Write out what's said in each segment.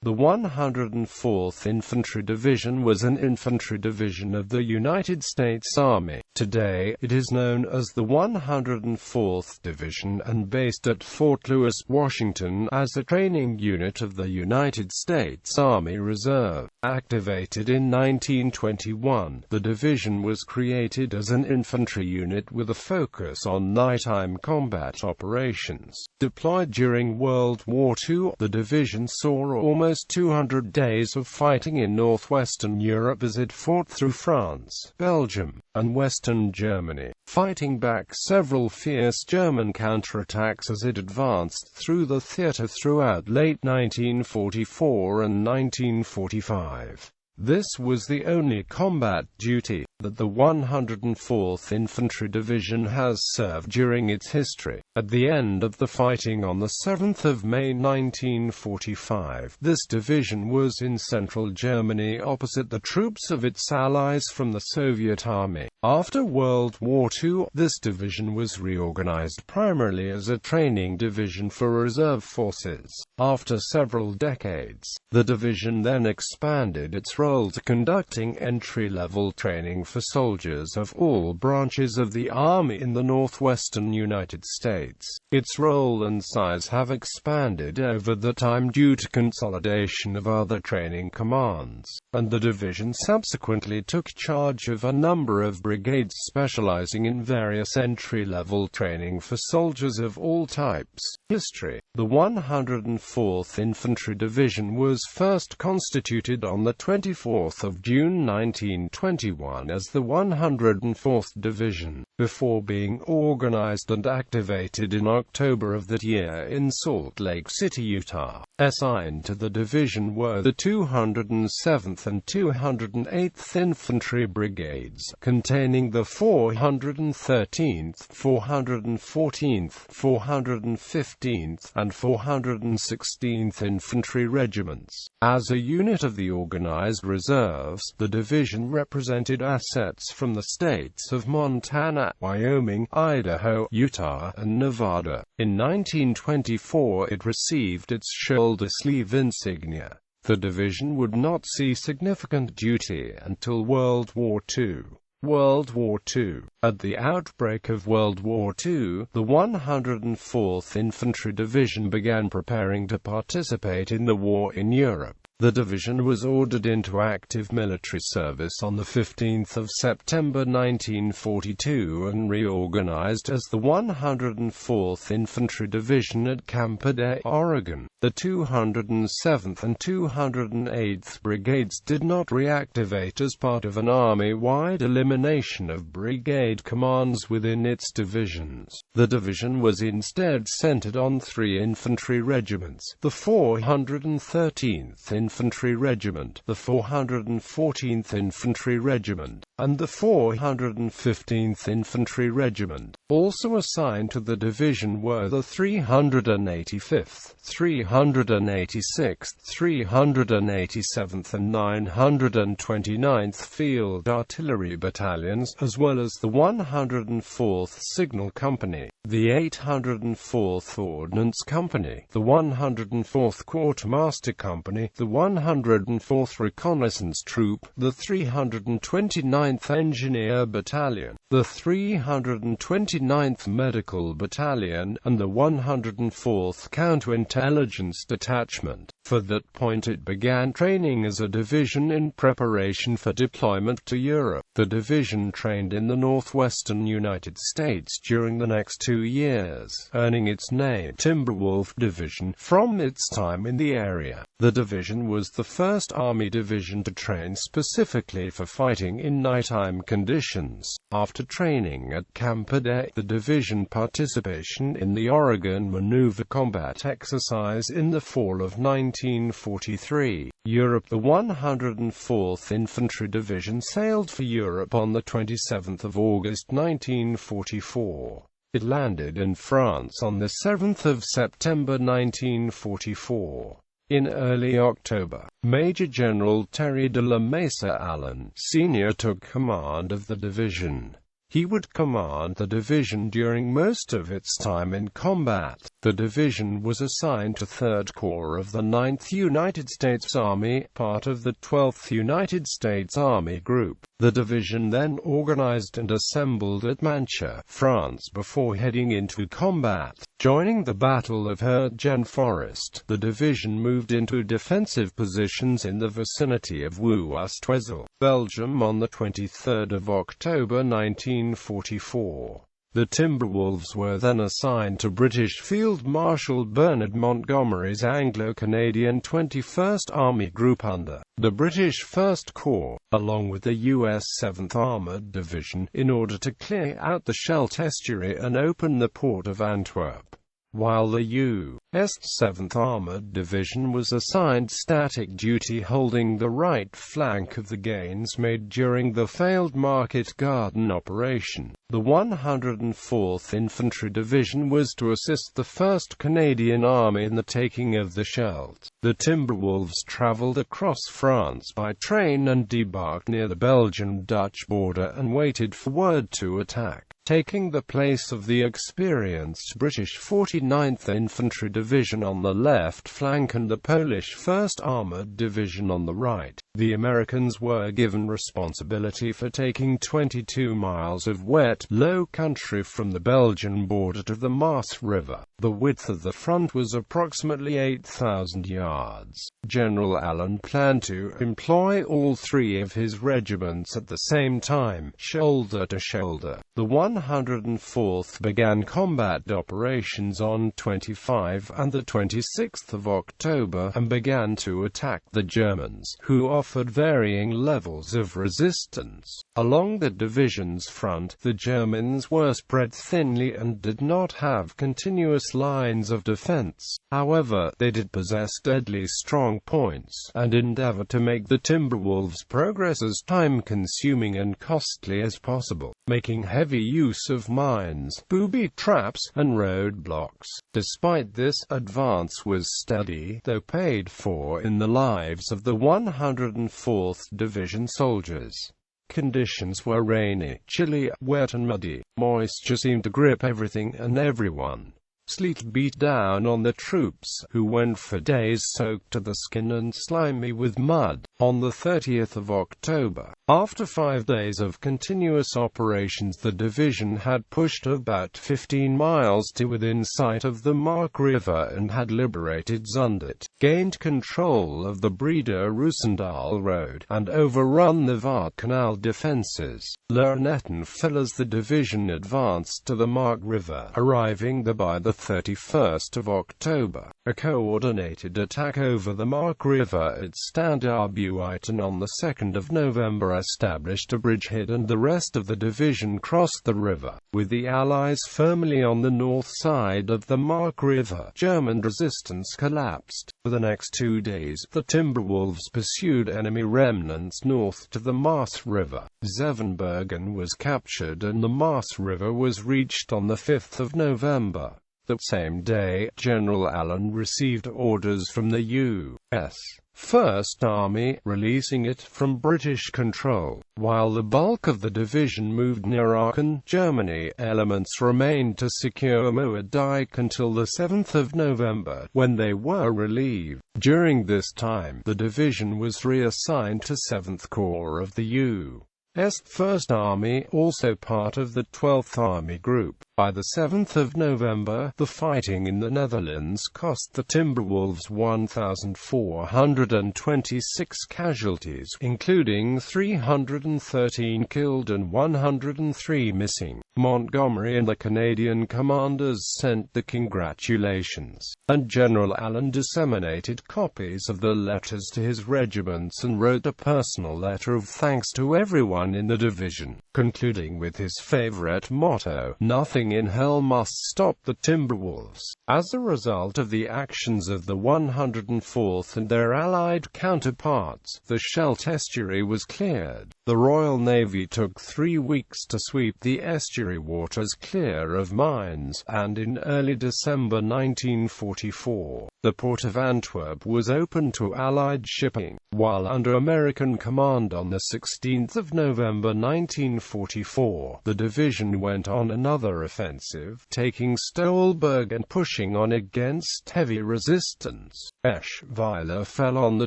The 104th Infantry Division was an infantry division of the United States Army. Today, it is known as the 104th Division and based at Fort Lewis, Washington, as a training unit of the United States Army Reserve. Activated in 1921, the division was created as an infantry unit with a focus on nighttime combat operations. Deployed during World War II, the division saw almost 200 days of fighting in northwestern Europe as it fought through France, Belgium, and western Germany, fighting back several fierce German counterattacks as it advanced through the theater throughout late 1944 and 1945. This was the only combat duty that the 104th Infantry Division has served during its history. At the end of the fighting on the 7th of May 1945, this division was in central Germany opposite the troops of its allies from the Soviet Army. After World War II, this division was reorganized primarily as a training division for reserve forces. After several decades, the division then expanded its role to conducting entry-level training for soldiers of all branches of the Army in the northwestern United States. Its role and size have expanded over the time due to consolidation of other training commands, and the division subsequently took charge of a number of brigades specializing in various entry-level training for soldiers of all types. History. The 104th Infantry Division was first constituted on the 24th of June 1921 as the 104th Division, before being organized and activated in October of that year in Salt Lake City, Utah. Assigned to the division were the 207th and 208th Infantry Brigades, containing the 413th, 414th, 415th, and 416th Infantry Regiments. As a unit of the organized reserves, the division represented assets from the states of Montana, Wyoming, Idaho, Utah, and Nevada. In 1924 it received its shoulder sleeve insignia. The division would not see significant duty until World War II. World War II. At the outbreak of World War II, the 104th Infantry Division began preparing to participate in the war in Europe. The division was ordered into active military service on the 15th of September 1942 and reorganized as the 104th Infantry Division at Camp Day, Oregon. The 207th and 208th Brigades did not reactivate as part of an Army-wide elimination of brigade commands within its divisions. The division was instead centered on three infantry regiments: the 413th Infantry Regiment, the 414th Infantry Regiment, and the 415th Infantry Regiment. Also assigned to the division were the 385th, 386th, 387th and 929th Field Artillery Battalions, as well as the 104th Signal Company, the 804th Ordnance Company, the 104th Quartermaster Company, the 104th Reconnaissance Troop, the 329th Engineer Battalion, the 329th Medical Battalion, and the 104th Counterintelligence Detachment. For that point it began training as a division in preparation for deployment to Europe. The division trained in the northwestern United States during the next 2 years, earning its name Timberwolf Division from its time in the area. The division was the first Army division to train specifically for fighting in nighttime conditions. After training at Camp Day, the division participation in the Oregon Maneuver Combat Exercise in the fall of 1943. Europe. The 104th Infantry Division sailed for Europe on the 27th of August 1944. It landed in France on the 7th of September 1944. In early October, Major General Terry de la Mesa Allen, Sr. took command of the division. He would command the division during most of its time in combat. The division was assigned to 3rd Corps of the 9th United States Army, part of the 12th United States Army Group. The division then organized and assembled at Mantua, France before heading into combat. Joining the Battle of Urutseg Forest, the division moved into defensive positions in the vicinity of Urutseg, Belgium on the 23rd of October 1944. The Timberwolves were then assigned to British Field Marshal Bernard Montgomery's Anglo-Canadian 21st Army Group under the British 1st Corps, along with the U.S. 7th Armored Division, in order to clear out the Scheldt estuary and open the port of Antwerp. While the U.S. 7th Armored Division was assigned static duty holding the right flank of the gains made during the failed Market Garden operation, the 104th Infantry Division was to assist the 1st Canadian Army in the taking of the Scheldt. The Timberwolves traveled across France by train and debarked near the Belgian-Dutch border and waited for word to attack, taking the place of the experienced British 49th Infantry Division on the left flank and the Polish 1st Armored Division on the right. The Americans were given responsibility for taking 22 miles of wet, low country from the Belgian border to the Maas River. The width of the front was approximately 8,000 yards. General Allen planned to employ all three of his regiments at the same time, shoulder to shoulder. The 104th began combat operations on 25 and the 26th of October and began to attack the Germans, who offered varying levels of resistance. Along the division's front, the Germans were spread thinly and did not have continuous lines of defense. However, they did possess deadly strong points, and endeavored to make the Timberwolves' progress as time-consuming and costly as possible, making heavy use of mines, booby traps, and roadblocks. Despite this, advance was steady, though paid for in the lives of the 104th Division soldiers. Conditions were rainy, chilly, wet and muddy. Moisture seemed to grip everything and everyone. Sleet beat down on the troops, who went for days soaked to the skin and slimy with mud. On the 30th of October, after 5 days of continuous operations, the division had pushed about 15 miles to within sight of the Mark River and had liberated Zundert, gained control of the Breda-Roosendaal Road, and overrun the Vaart Canal defenses. Lernetten fell as the division advanced to the Mark River, arriving there by the 31st of October. A coordinated attack over the Mark River at Standarbuiten on the 2nd of November established a bridgehead, and the rest of the division crossed the river. With the Allies firmly on the north side of the Mark River, German resistance collapsed. For the next 2 days, the Timberwolves pursued enemy remnants north to the Maas River. Zevenbergen was captured and the Maas River was reached on the 5th of November. The same day, General Allen received orders from the U.S. 1st Army, releasing it from British control. While the bulk of the division moved near Aachen, Germany, elements remained to secure Moerdijk until the 7th of November, when they were relieved. During this time, the division was reassigned to 7th Corps of the U.S. 1st Army, also part of the 12th Army Group. By the 7th of November, the fighting in the Netherlands cost the Timberwolves 1,426 casualties, including 313 killed and 103 missing. Montgomery and the Canadian commanders sent the congratulations, and General Allen disseminated copies of the letters to his regiments and wrote a personal letter of thanks to everyone in the division, concluding with his favorite motto, "Nothing in hell must stop the Timberwolves." As a result of the actions of the 104th and their allied counterparts, the Scheldt estuary was cleared. The Royal Navy took 3 weeks to sweep the estuary waters clear of mines, and in early December 1944, the port of Antwerp was opened to Allied shipping. While under American command on the 16th of November, November 1944, the division went on another offensive, taking Stolberg and pushing on against heavy resistance. Eschweiler fell on the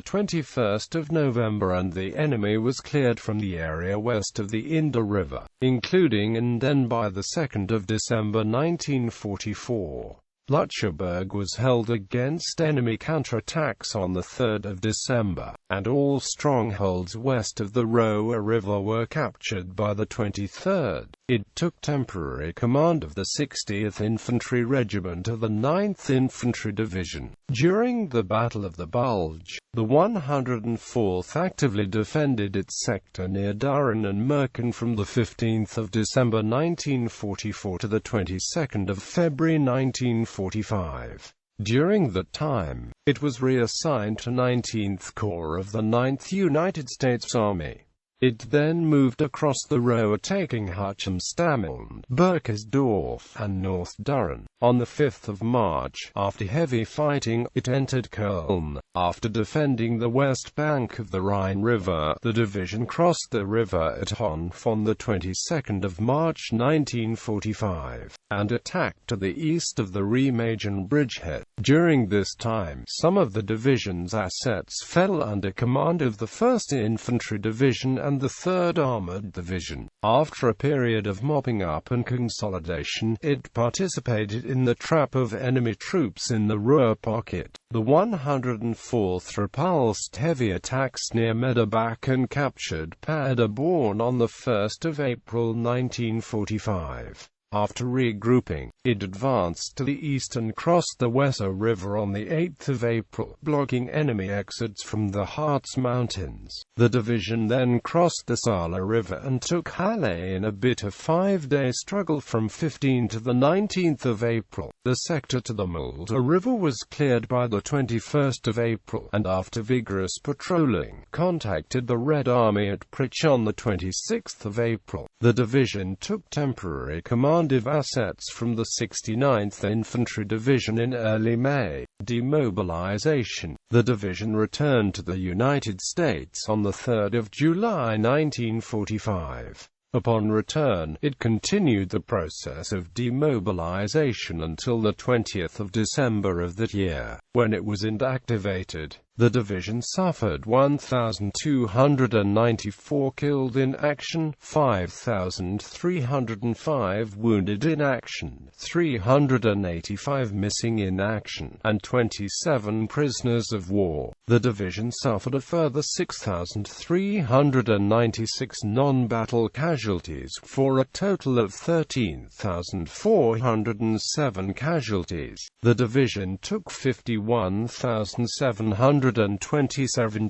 21st of November and the enemy was cleared from the area west of the Inde River, including Anden by the 2nd of December 1944. Lutzeburg was held against enemy counterattacks on the 3rd of December, and all strongholds west of the Roer River were captured by the 23rd. It took temporary command of the 60th Infantry Regiment of the 9th Infantry Division. During the Battle of the Bulge, the 104th actively defended its sector near Düren and Merken from the 15th of December 1944 to the 22nd of February 1945. During that time, it was reassigned to 19th Corps of the 9th United States Army. It then moved across the Roer, taking Hachemstammeln, Berkersdorf, and North Düren. On the 5th of March, after heavy fighting, it entered Köln. After defending the west bank of the Rhine River, the division crossed the river at Honf on the 22nd of March 1945, and attacked to the east of the Remagen bridgehead. During this time, some of the division's assets fell under command of the 1st Infantry Division and the 3rd Armored Division. After a period of mopping up and consolidation, it participated in the trap of enemy troops in the Ruhr pocket. The 104th repulsed heavy attacks near Medebach and captured Paderborn on the 1st of April 1945. After regrouping, it advanced to the east and crossed the Weser River on the 8th of April, blocking enemy exits from the Harz Mountains. The division then crossed the Saale River and took Halle in a bitter 5-day struggle from 15 to the 19th of April. The sector to the Mulde River was cleared by the 21st of April, and after vigorous patrolling, contacted the Red Army at Pritsch on the 26th of April. The division took temporary command of assets from the 69th Infantry Division in early May. Demobilization. The division returned to the United States on the 3rd of July 1945. Upon return, it continued the process of demobilization until the 20th of December of that year, when it was inactivated. The division suffered 1,294 killed in action, 5,305 wounded in action, 385 missing in action, and 27 prisoners of war. The division suffered a further 6,396 non-battle casualties, for a total of 13,407 casualties. The division took 51,727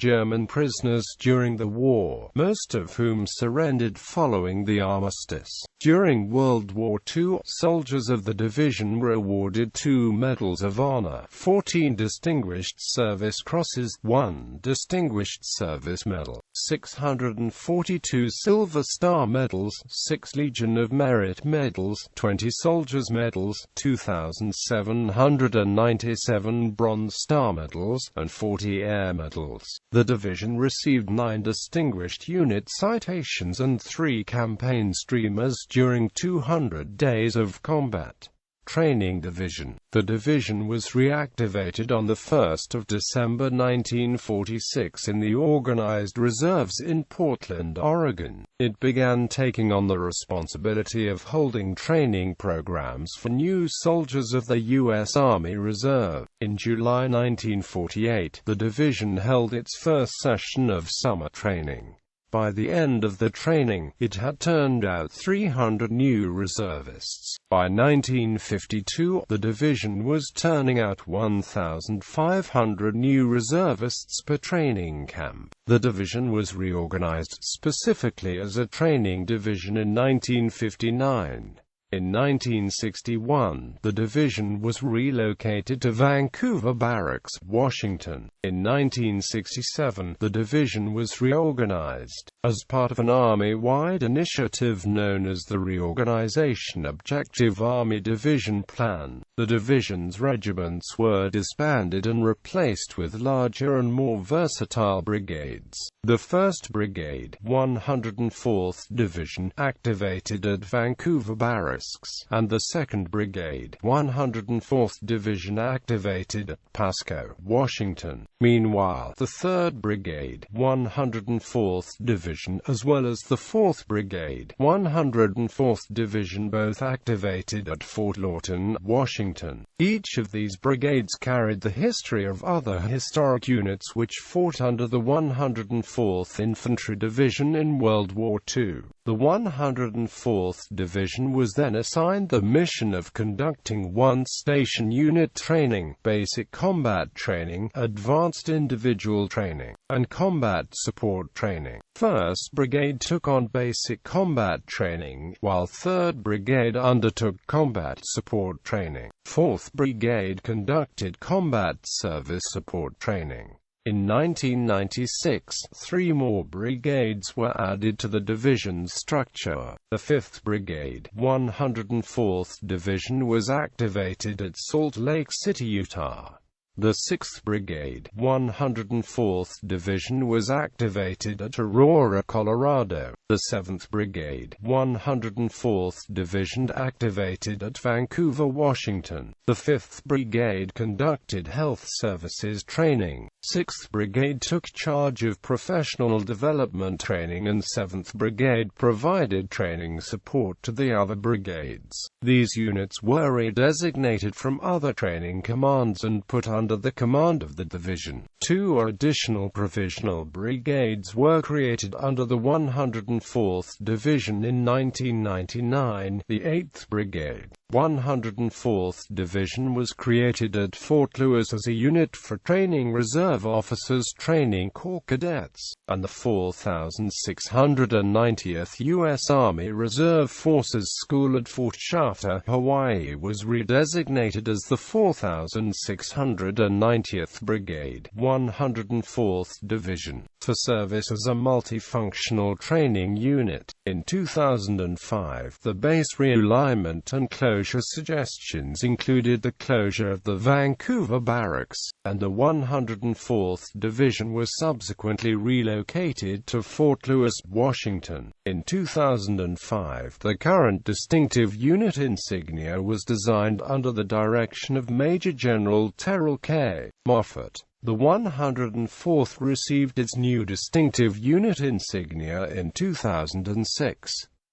German prisoners during the war, most of whom surrendered following the armistice. During World War II, soldiers of the division were awarded 2 Medals of Honor, 14 Distinguished Service Crosses, 1 Distinguished Service Medal, 642 Silver Star Medals, 6 Legion of Merit Medals, 20 Soldiers Medals, 2,797 Bronze Star Medals, and 40 Air Medals. The division received 9 Distinguished Unit Citations and 3 Campaign Streamers during 200 days of combat. Training Division. The division was reactivated on the 1st of December 1946 in the organized reserves in Portland, Oregon. It began taking on the responsibility of holding training programs for new soldiers of the U.S. Army Reserve. In July 1948, the division held its first session of summer training. By the end of the training, it had turned out 300 new reservists. By 1952, the division was turning out 1,500 new reservists per training camp. The division was reorganized specifically as a training division in 1959. In 1961, the division was relocated to Vancouver Barracks, Washington. In 1967, the division was reorganized as part of an Army-wide initiative known as the Reorganization Objective Army Division Plan. The division's regiments were disbanded and replaced with larger and more versatile brigades. The 1st Brigade, 104th Division, activated at Vancouver Barracks, and the 2nd Brigade, 104th Division, activated at Pasco, Washington. Meanwhile, the 3rd Brigade, 104th Division, as well as the 4th Brigade, 104th Division, both activated at Fort Lawton, Washington. Each of these brigades carried the history of other historic units which fought under the 104th Infantry Division in World War II. The 104th Division was then assigned the mission of conducting one-station unit training, basic combat training, advanced individual training, and combat support training. 1st Brigade took on basic combat training, while 3rd Brigade undertook combat support training. 4th Brigade conducted combat service support training. In 1996, 3 more brigades were added to the division's structure. The 5th Brigade, 104th Division, was activated at Salt Lake City, Utah. The 6th Brigade, 104th Division, was activated at Aurora, Colorado. The 7th Brigade, 104th Division, activated at Vancouver, Washington. The 5th Brigade conducted health services training. 6th Brigade took charge of professional development training, and 7th Brigade provided training support to the other brigades. These units were redesignated from other training commands and put under the command of the division. 2 additional provisional brigades were created under the 104th Division in 1999. The 8th Brigade, 104th Division, was created at Fort Lewis as a unit for training Reserve Officers Training Corps cadets, and the 4,690th U.S. Army Reserve Forces School at Fort Shafter, Hawaii, was redesignated as the 4,690th Brigade, 104th Division, for service as a multifunctional training unit. In 2005, the base realignment and closure suggestions included the closure of the Vancouver Barracks, and the 104th Division was subsequently relocated to Fort Lewis, Washington. In 2005, the current distinctive unit insignia was designed under the direction of Major General Terrell K. Moffett. The 104th received its new distinctive unit insignia in 2006.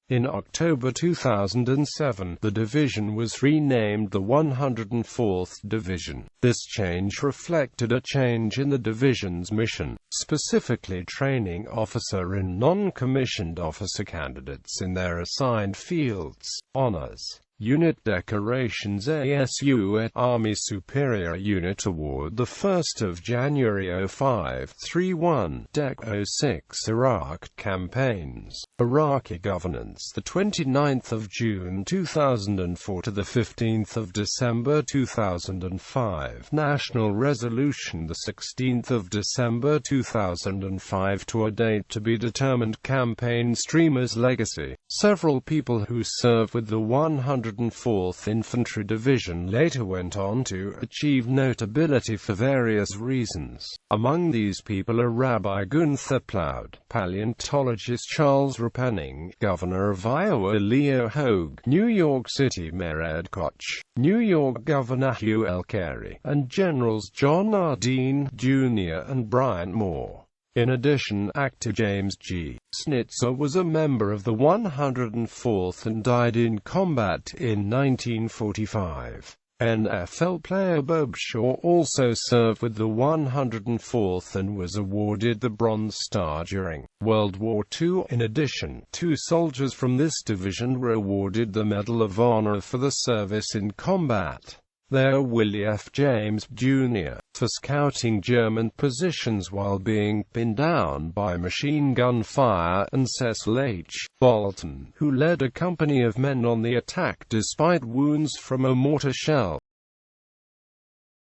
In October 2007, the division was renamed the 104th Division. This change reflected a change in the division's mission, specifically training officer and non-commissioned officer candidates in their assigned fields. Honors. Unit Decorations. ASU at Army Superior Unit Award, the 1st of January 0531. Dec 06. Iraq Campaigns. Iraqi Governance, the 29th of June 2004 to the 15th of December 2005. National Resolution, the 16th of December 2005 to a date to be determined. Campaign Streamer's Legacy. Several people who served with the 104th Infantry Division later went on to achieve notability for various reasons. Among these people are Rabbi Gunther Plaud, paleontologist Charles Rapenning, Governor of Iowa Leo Hogue, New York City Mayor Ed Koch, New York Governor Hugh L. Carey, and Generals John R. Dean, Jr. and Bryant Moore. In addition, actor James G. Snitzer was a member of the 104th and died in combat in 1945. NFL player Bob Shaw also served with the 104th and was awarded the Bronze Star during World War II. In addition, 2 soldiers from this division were awarded the Medal of Honor for the service in combat. there Willie F. James, Jr., for scouting German positions while being pinned down by machine gun fire, and Cecil H. Bolton, who led a company of men on the attack despite wounds from a mortar shell.